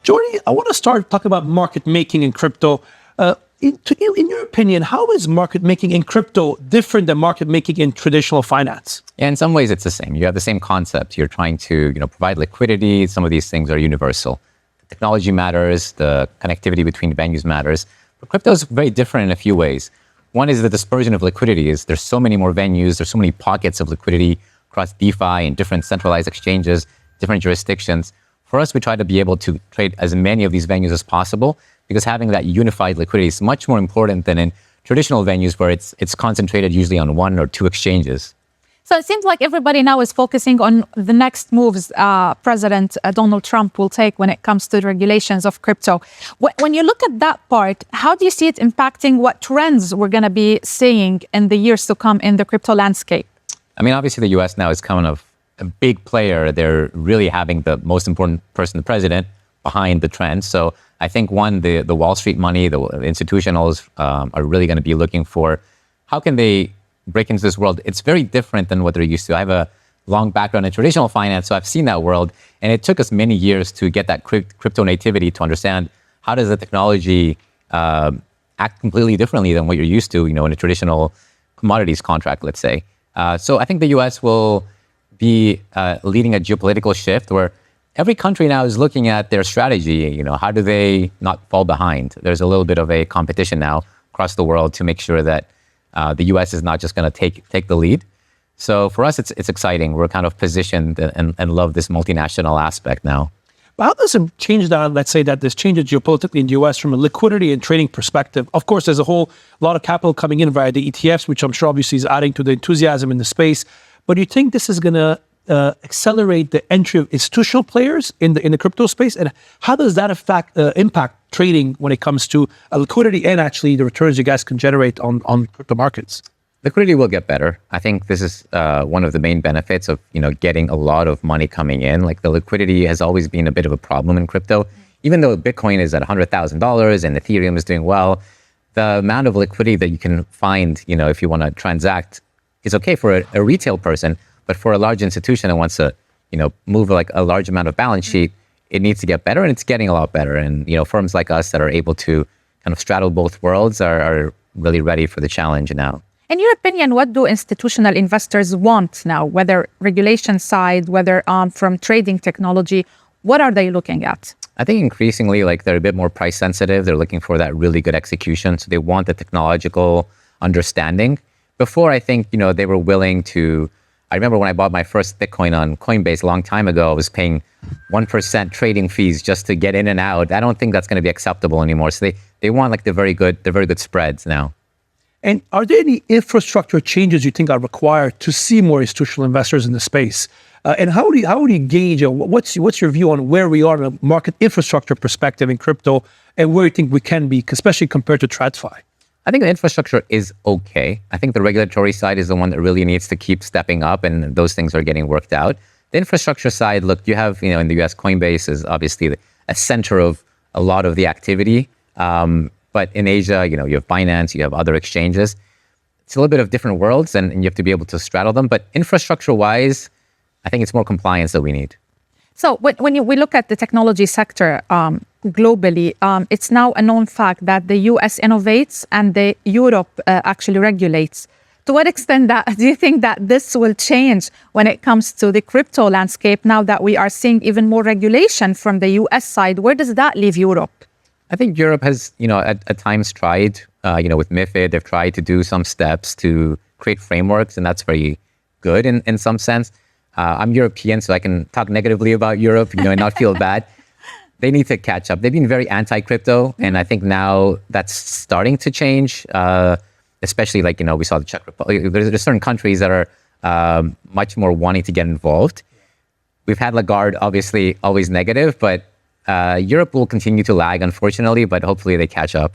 Jordi, I want to start talking about market making in crypto. In your opinion, how is market making in crypto different than market making in traditional finance? Yeah, in some ways it's the same. You have the same concept. You're trying to, provide liquidity. Some of these things are universal. The technology matters. The connectivity between venues matters. But crypto is very different in a few ways. One is the dispersion of liquidity. There's so many more venues. There's so many pockets of liquidity across DeFi and different centralized exchanges, different jurisdictions. For us, we try to be able to trade as many of these venues as possible, because having that unified liquidity is much more important than in traditional venues where it's concentrated usually on one or two exchanges. So it seems like everybody now is focusing on the next moves President Donald Trump will take when it comes to the regulations of crypto. When you look at that part, how do you see it impacting what trends we're going to be seeing in the years to come in the crypto landscape? I mean, obviously the US now is kind of a big player. They're really having the most important person, the president, behind the trend. So I think the Wall Street money, the institutionals are really going to be looking for how can they break into this world. It's very different than what they're used to. I have a long background in traditional finance, so I've seen that world. And it took us many years to get that crypto nativity to understand how does the technology act completely differently than what you're used to, in a traditional commodities contract, let's say. So I think the US will be leading a geopolitical shift where every country now is looking at their strategy. How do they not fall behind? There's a little bit of a competition now across the world to make sure that the US is not just going to take the lead. So for us, it's exciting. We're kind of positioned and love this multinational aspect now. But how does it change that? Let's say that this changes geopolitically in the US from a liquidity and trading perspective. Of course, there's a whole lot of capital coming in via the ETFs, which I'm sure obviously is adding to the enthusiasm in the space. But do you think this is going to accelerate the entry of institutional players in the crypto space? And how does that impact trading when it comes to liquidity and actually the returns you guys can generate on crypto markets? Liquidity will get better. I think this is one of the main benefits of getting a lot of money coming in. Like the liquidity has always been a bit of a problem in crypto. Even though Bitcoin is at $100,000 and Ethereum is doing well, the amount of liquidity that you can find, if you want to transact, is okay for a retail person. But for a large institution that wants to, move like a large amount of balance sheet, it needs to get better, and it's getting a lot better. And, firms like us that are able to kind of straddle both worlds are really ready for the challenge now. In your opinion, what do institutional investors want now, whether regulation side, whether from trading technology? What are they looking at? I think increasingly, they're a bit more price sensitive. They're looking for that really good execution. So they want the technological understanding. Before, I think, they were willing to. I remember when I bought my first Bitcoin on Coinbase a long time ago, I was paying 1% trading fees just to get in and out. I don't think that's going to be acceptable anymore. So they want the very good spreads now. And are there any infrastructure changes you think are required to see more institutional investors in the space? And how do you gauge? What's your view on where we are in a market infrastructure perspective in crypto, and where you think we can be, especially compared to TradFi? I think the infrastructure is okay. I think the regulatory side is the one that really needs to keep stepping up, and those things are getting worked out. The infrastructure side, look, you have, in the US, Coinbase is obviously a center of a lot of the activity. But in Asia, you have Binance, you have other exchanges. It's a little bit of different worlds, and you have to be able to straddle them. But infrastructure-wise, I think it's more compliance that we need. So when we look at the technology sector globally, it's now a known fact that the US innovates and the Europe actually regulates. To what extent do you think that this will change when it comes to the crypto landscape now that we are seeing even more regulation from the US side? Where does that leave Europe? I think Europe has, at times tried, with MiFID, they've tried to do some steps to create frameworks, and that's very good in some sense. I'm European, so I can talk negatively about Europe, and not feel bad. They need to catch up. They've been very anti-crypto, and I think now that's starting to change, especially we saw the Czech Republic. There's certain countries that are much more wanting to get involved. We've had Lagarde, obviously, always negative, but Europe will continue to lag, unfortunately, but hopefully they catch up.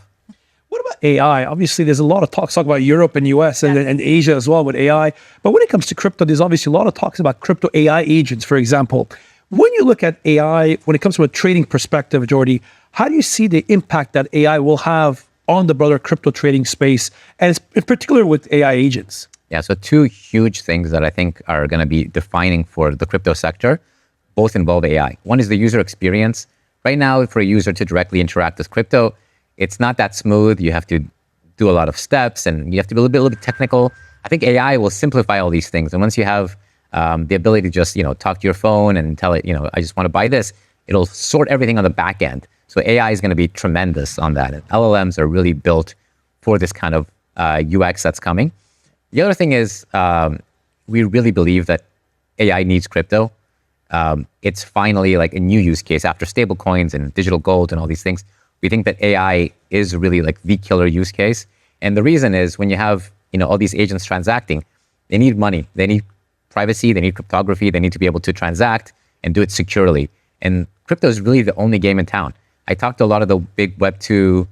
What about AI? Obviously, there's a lot of talk about Europe and US and Asia as well with AI. But when it comes to crypto, there's obviously a lot of talks about crypto AI agents, for example. When you look at AI, when it comes from a trading perspective, Jordi, how do you see the impact that AI will have on the broader crypto trading space, and in particular with AI agents? Yeah, so two huge things that I think are going to be defining for the crypto sector, both involve AI. One is the user experience. right now, for a user to directly interact with crypto, it's not that smooth. You have to do a lot of steps and you have to be a little bit technical. I think AI will simplify all these things. And once you have the ability to just, talk to your phone and tell it, I just want to buy this, it'll sort everything on the back end. So AI is going to be tremendous on that. And LLMs are really built for this kind of UX that's coming. The other thing is we really believe that AI needs crypto. It's finally like a new use case after stable coins and digital gold and all these things. We think that AI is really like the killer use case. And the reason is when you have, all these agents transacting, they need money, they need privacy, they need cryptography, they need to be able to transact and do it securely. And crypto is really the only game in town. I talked to a lot of the big Web2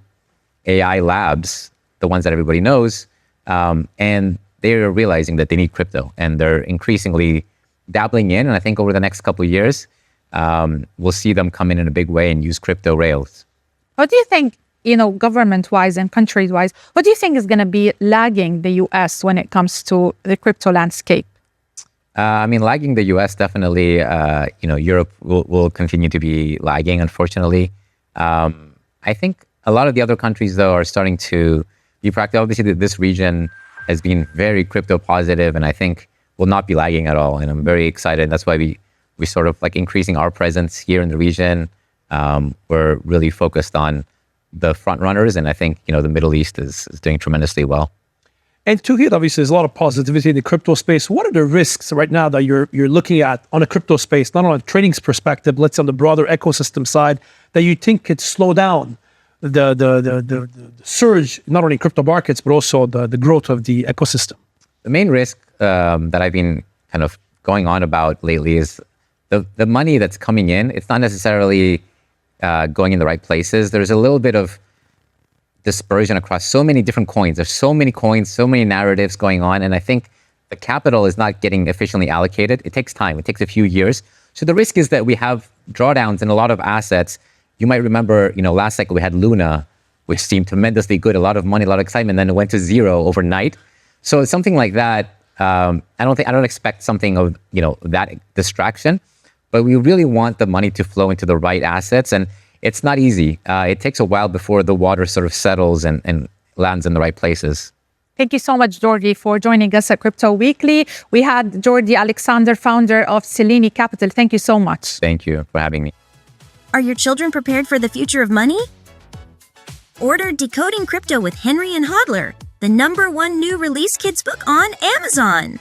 AI labs, the ones that everybody knows, and they're realizing that they need crypto and they're increasingly dabbling in. And I think over the next couple of years, we'll see them come in a big way and use crypto rails. What do you think, government-wise and country-wise, what do you think is going to be lagging the US when it comes to the crypto landscape? Lagging the US, definitely, Europe will continue to be lagging, unfortunately. I think a lot of the other countries, though, are starting to be proactive. Obviously, this region has been very crypto positive, and I think will not be lagging at all. And I'm very excited. That's why we sort of like increasing our presence here in the region. We're really focused on the front runners, and I think the Middle East is doing tremendously well. And to here, obviously, there's a lot of positivity in the crypto space. What are the risks right now that you're looking at on a crypto space, not on a trading perspective, let's say on the broader ecosystem side, that you think could slow down the surge, not only in crypto markets, but also the growth of the ecosystem? The main risk that I've been kind of going on about lately is the money that's coming in. It's not necessarily going in the right places. There's a little bit of dispersion across so many different coins. There's so many coins, so many narratives going on. And I think the capital is not getting efficiently allocated. It takes time. It takes a few years. So the risk is that we have drawdowns in a lot of assets. You might remember, last cycle we had Luna, which seemed tremendously good, a lot of money, a lot of excitement, then it went to zero overnight. So something like that, I don't expect something of, that distraction, but we really want the money to flow into the right assets. And it's not easy. It takes a while before the water sort of settles and lands in the right places. Thank you so much, Jordi, for joining us at Crypto Weekly. We had Jordi Alexander, founder of Selini Capital. Thank you so much. Thank you for having me. Are your children prepared for the future of money? Order Decoding Crypto with Henri and Hodler, the #1 new release kids book on Amazon.